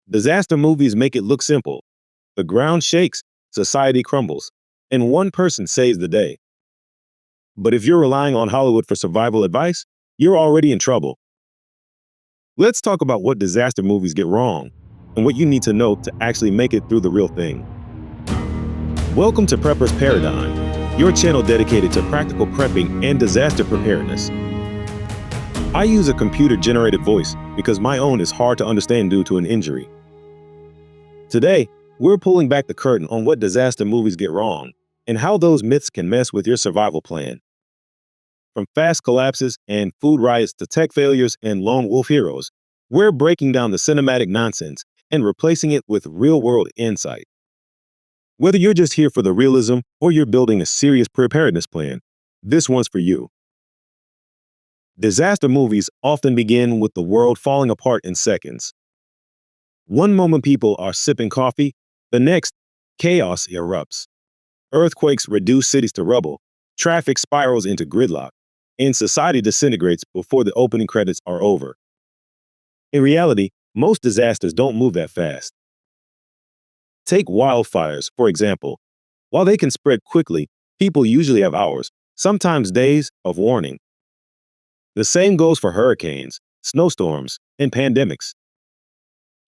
Disaster movies make it look simple. The ground shakes, society crumbles, and one person saves the day. But if you're relying on Hollywood for survival advice, you're already in trouble. Let's talk about what disaster movies get wrong and what you need to know to actually make it through the real thing. Welcome to Prepper's Paradigm, your channel dedicated to practical prepping and disaster preparedness. I use a computer-generated voice because my own is hard to understand due to an injury. Today, we're pulling back the curtain on what disaster movies get wrong and how those myths can mess with your survival plan. From fast collapses and food riots to tech failures and lone wolf heroes, we're breaking down the cinematic nonsense and replacing it with real-world insight. Whether you're just here for the realism or you're building a serious preparedness plan, this one's for you. Disaster movies often begin with the world falling apart in seconds. One moment people are sipping coffee, the next, chaos erupts. Earthquakes reduce cities to rubble, traffic spirals into gridlock, and society disintegrates before the opening credits are over. In reality, most disasters don't move that fast. Take wildfires, for example. While they can spread quickly, people usually have hours, sometimes days, of warning. The same goes for hurricanes, snowstorms, and pandemics.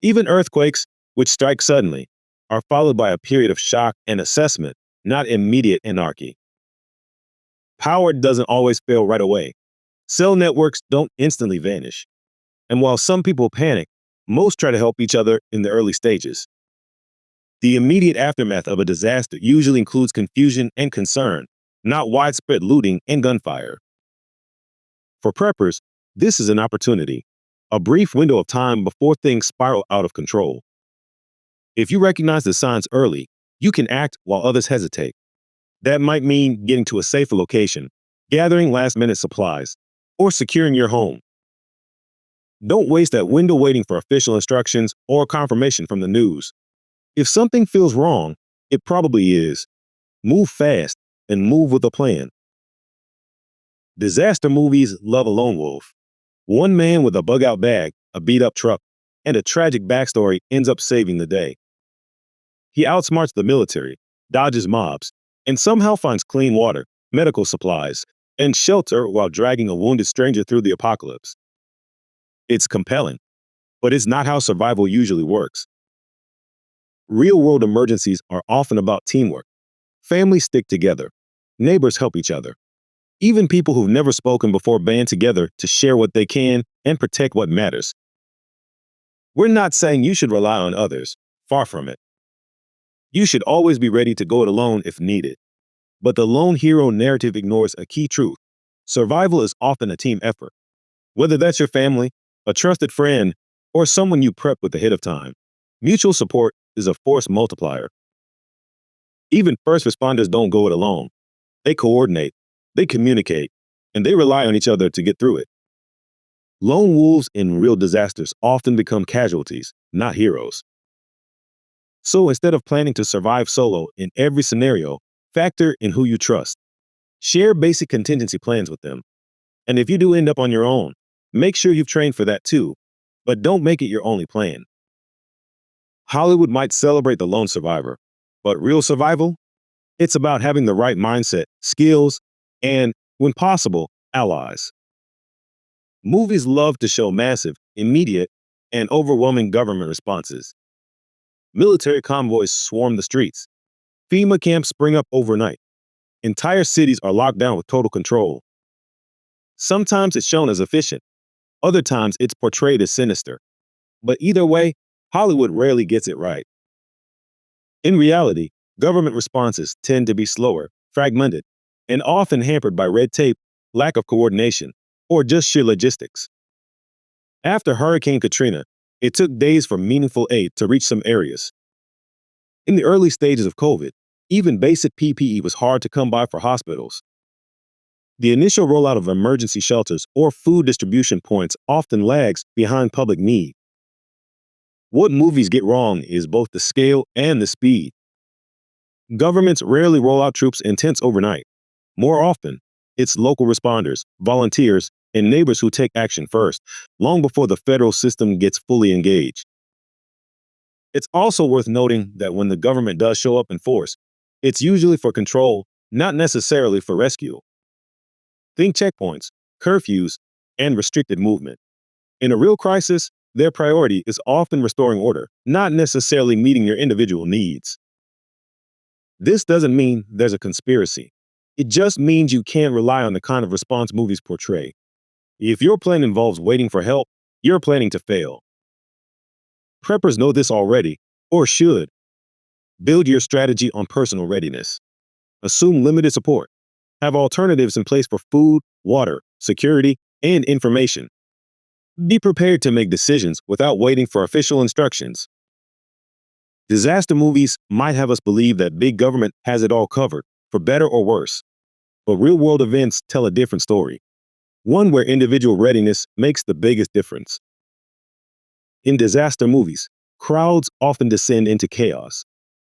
Even earthquakes, which strike suddenly, are followed by a period of shock and assessment, not immediate anarchy. Power doesn't always fail right away. Cell networks don't instantly vanish. And while some people panic, most try to help each other in the early stages. The immediate aftermath of a disaster usually includes confusion and concern, not widespread looting and gunfire. For preppers, this is an opportunity, a brief window of time before things spiral out of control. If you recognize the signs early, you can act while others hesitate. That might mean getting to a safer location, gathering last-minute supplies, or securing your home. Don't waste that window waiting for official instructions or confirmation from the news. If something feels wrong, it probably is. Move fast and move with a plan. Disaster movies love a lone wolf. One man with a bug-out bag, a beat-up truck, and a tragic backstory ends up saving the day. He outsmarts the military, dodges mobs, and somehow finds clean water, medical supplies, and shelter while dragging a wounded stranger through the apocalypse. It's compelling, but it's not how survival usually works. Real-world emergencies are often about teamwork. Families stick together. Neighbors help each other. Even people who've never spoken before band together to share what they can and protect what matters. We're not saying you should rely on others. Far from it. You should always be ready to go it alone if needed. But the lone hero narrative ignores a key truth. Survival is often a team effort. Whether that's your family, a trusted friend, or someone you prep with ahead of time, mutual support is a force multiplier. Even first responders don't go it alone. They coordinate, they communicate, and they rely on each other to get through it. Lone wolves in real disasters often become casualties, not heroes. So instead of planning to survive solo in every scenario, factor in who you trust. Share basic contingency plans with them. And if you do end up on your own, make sure you've trained for that too, but don't make it your only plan. Hollywood might celebrate the lone survivor, but real survival? It's about having the right mindset, skills, and, when possible, allies. Movies love to show massive, immediate, and overwhelming government responses. Military convoys swarm the streets. FEMA camps spring up overnight. Entire cities are locked down with total control. Sometimes it's shown as efficient. Other times it's portrayed as sinister. But either way, Hollywood rarely gets it right. In reality, government responses tend to be slower, fragmented, and often hampered by red tape, lack of coordination, or just sheer logistics. After Hurricane Katrina, it took days for meaningful aid to reach some areas. In the early stages of COVID, even basic PPE was hard to come by for hospitals. The initial rollout of emergency shelters or food distribution points often lags behind public need. What movies get wrong is both the scale and the speed. Governments rarely roll out troops in tents overnight. More often, it's local responders, volunteers, and neighbors who take action first, long before the federal system gets fully engaged. It's also worth noting that when the government does show up in force, it's usually for control, not necessarily for rescue. Think checkpoints, curfews, and restricted movement. In a real crisis, their priority is often restoring order, not necessarily meeting your individual needs. This doesn't mean there's a conspiracy. It just means you can't rely on the kind of response movies portray. If your plan involves waiting for help, you're planning to fail. Preppers know this already, or should. Build your strategy on personal readiness. Assume limited support. Have alternatives in place for food, water, security, and information. Be prepared to make decisions without waiting for official instructions. Disaster movies might have us believe that big government has it all covered, for better or worse. But real-world events tell a different story, one where individual readiness makes the biggest difference. In disaster movies, crowds often descend into chaos.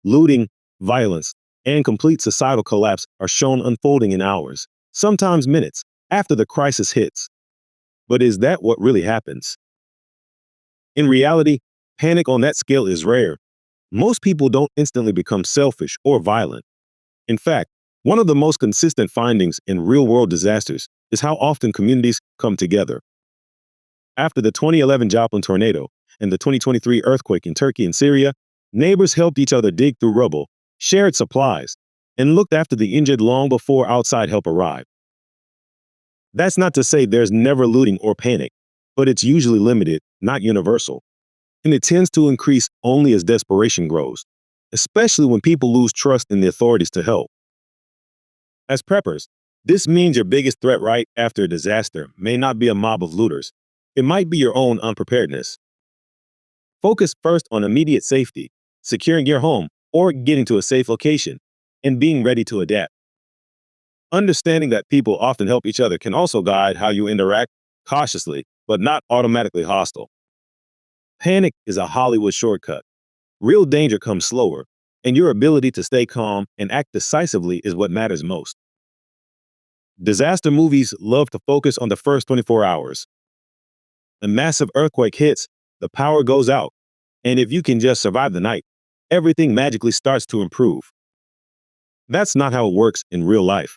Looting, violence, and complete societal collapse are shown unfolding in hours, sometimes minutes, after the crisis hits. But is that what really happens? In reality, panic on that scale is rare. Most people don't instantly become selfish or violent. In fact, one of the most consistent findings in real-world disasters is how often communities come together. After the 2011 Joplin tornado and the 2023 earthquake in Turkey and Syria, neighbors helped each other dig through rubble, shared supplies, and looked after the injured long before outside help arrived. That's not to say there's never looting or panic, but it's usually limited, not universal. And it tends to increase only as desperation grows, especially when people lose trust in the authorities to help. As preppers, this means your biggest threat right after a disaster may not be a mob of looters. It might be your own unpreparedness. Focus first on immediate safety, securing your home or getting to a safe location, and being ready to adapt. Understanding that people often help each other can also guide how you interact cautiously, but not automatically hostile. Panic is a Hollywood shortcut. Real danger comes slower, and your ability to stay calm and act decisively is what matters most. Disaster movies love to focus on the first 24 hours. A massive earthquake hits, the power goes out, and if you can just survive the night, everything magically starts to improve. That's not how it works in real life.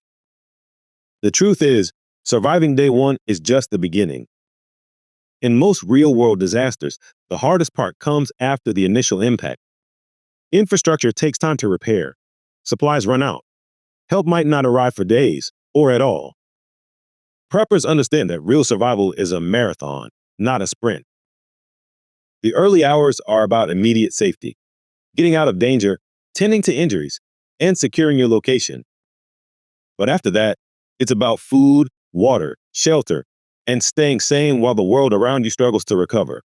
The truth is, surviving day one is just the beginning. In most real-world disasters, the hardest part comes after the initial impact. Infrastructure takes time to repair. Supplies run out. Help might not arrive for days, or at all. Preppers understand that real survival is a marathon, not a sprint. The early hours are about immediate safety, getting out of danger, tending to injuries, and securing your location. But after that, it's about food, water, shelter, and staying sane while the world around you struggles to recover.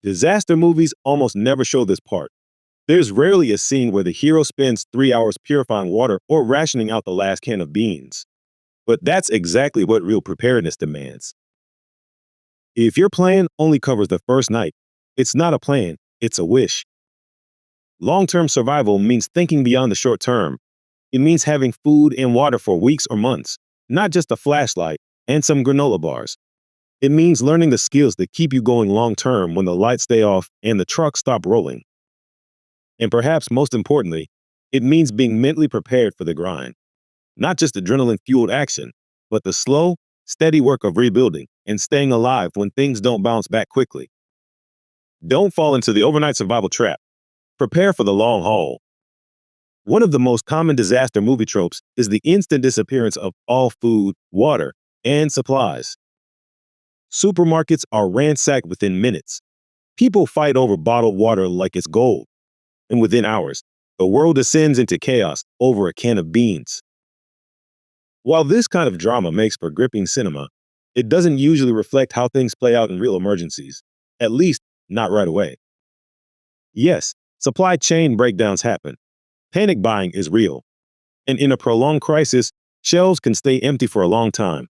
Disaster movies almost never show this part. There's rarely a scene where the hero spends 3 hours purifying water or rationing out the last can of beans. But that's exactly what real preparedness demands. If your plan only covers the first night, it's not a plan, it's a wish. Long-term survival means thinking beyond the short term. It means having food and water for weeks or months, not just a flashlight and some granola bars. It means learning the skills that keep you going long-term when the lights stay off and the trucks stop rolling. And perhaps most importantly, it means being mentally prepared for the grind. Not just adrenaline-fueled action, but the slow, steady work of rebuilding and staying alive when things don't bounce back quickly. Don't fall into the overnight survival trap. Prepare for the long haul. One of the most common disaster movie tropes is the instant disappearance of all food, water, and supplies. Supermarkets are ransacked within minutes. People fight over bottled water like it's gold. And within hours, the world descends into chaos over a can of beans. While this kind of drama makes for gripping cinema, it doesn't usually reflect how things play out in real emergencies, at least not right away. Yes, supply chain breakdowns happen. Panic buying is real. And in a prolonged crisis, shelves can stay empty for a long time.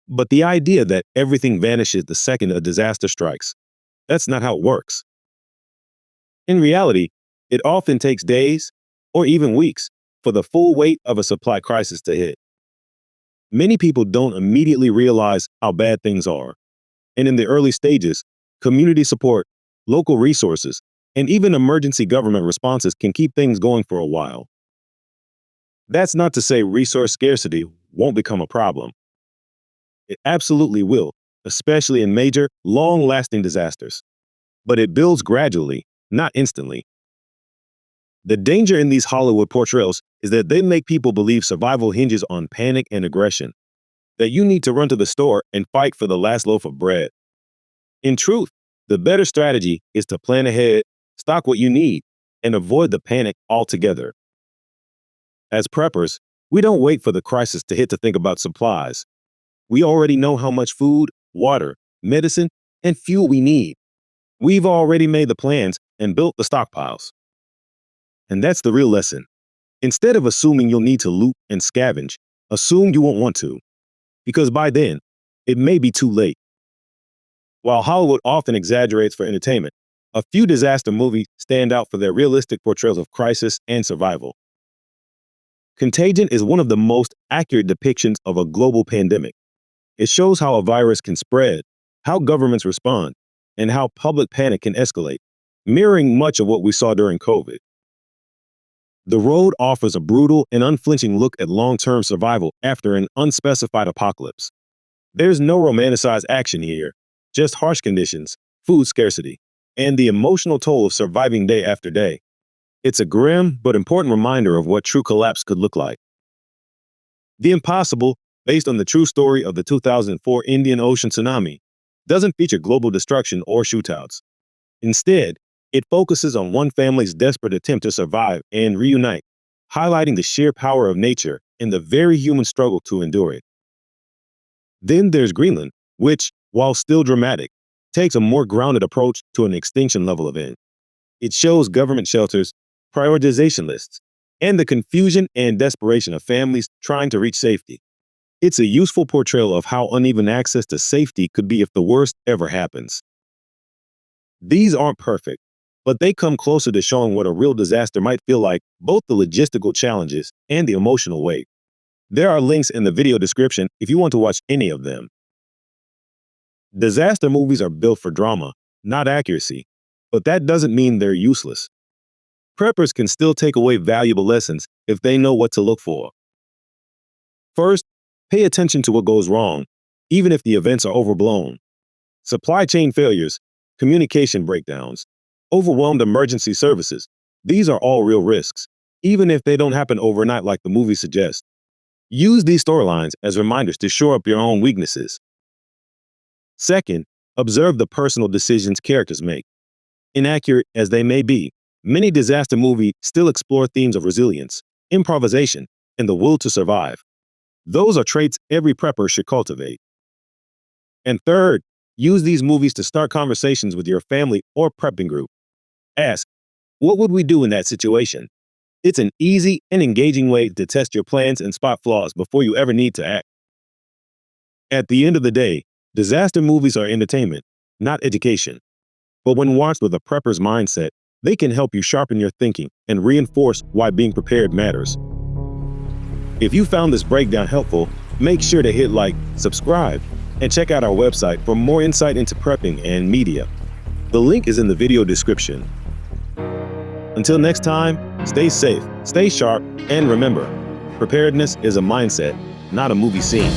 But the idea that everything vanishes the second a disaster strikes, that's not how it works. In reality, it often takes days, or even weeks, for the full weight of a supply crisis to hit. Many people don't immediately realize how bad things are. And in the early stages, community support, local resources, and even emergency government responses can keep things going for a while. That's not to say resource scarcity won't become a problem. It absolutely will, especially in major, long-lasting disasters. But it builds gradually, not instantly. The danger in these Hollywood portrayals is that they make people believe survival hinges on panic and aggression, that you need to run to the store and fight for the last loaf of bread. In truth, the better strategy is to plan ahead, stock what you need, and avoid the panic altogether. As preppers, we don't wait for the crisis to hit to think about supplies. We already know how much food, water, medicine, and fuel we need. We've already made the plans and built the stockpiles. And that's the real lesson. Instead of assuming you'll need to loot and scavenge, assume you won't want to. Because by then, it may be too late. While Hollywood often exaggerates for entertainment, a few disaster movies stand out for their realistic portrayals of crisis and survival. Contagion is one of the most accurate depictions of a global pandemic. It shows how a virus can spread, how governments respond, and how public panic can escalate, mirroring much of what we saw during COVID. The Road offers a brutal and unflinching look at long-term survival after an unspecified apocalypse. There's no romanticized action here, just harsh conditions, food scarcity, and the emotional toll of surviving day after day. It's a grim but important reminder of what true collapse could look like. The Impossible, based on the true story of the 2004 Indian Ocean tsunami, doesn't feature global destruction or shootouts. Instead, it focuses on one family's desperate attempt to survive and reunite, highlighting the sheer power of nature and the very human struggle to endure it. Then there's Greenland, which, while still dramatic, takes a more grounded approach to an extinction-level event. It shows government shelters, prioritization lists, and the confusion and desperation of families trying to reach safety. It's a useful portrayal of how uneven access to safety could be if the worst ever happens. These aren't perfect, but they come closer to showing what a real disaster might feel like, both the logistical challenges and the emotional weight. There are links in the video description if you want to watch any of them. Disaster movies are built for drama, not accuracy, but that doesn't mean they're useless. Preppers can still take away valuable lessons if they know what to look for. First, pay attention to what goes wrong, even if the events are overblown. Supply chain failures, communication breakdowns, overwhelmed emergency services, these are all real risks, even if they don't happen overnight like the movie suggests. Use these storylines as reminders to shore up your own weaknesses. Second, observe the personal decisions characters make. Inaccurate as they may be, many disaster movies still explore themes of resilience, improvisation, and the will to survive. Those are traits every prepper should cultivate. And third, use these movies to start conversations with your family or prepping group. Ask, what would we do in that situation? It's an easy and engaging way to test your plans and spot flaws before you ever need to act. At the end of the day, disaster movies are entertainment, not education. But when watched with a prepper's mindset, they can help you sharpen your thinking and reinforce why being prepared matters. If you found this breakdown helpful, make sure to hit like, subscribe, and check out our website for more insight into prepping and media. The link is in the video description. Until next time, stay safe, stay sharp, and remember, preparedness is a mindset, not a movie scene.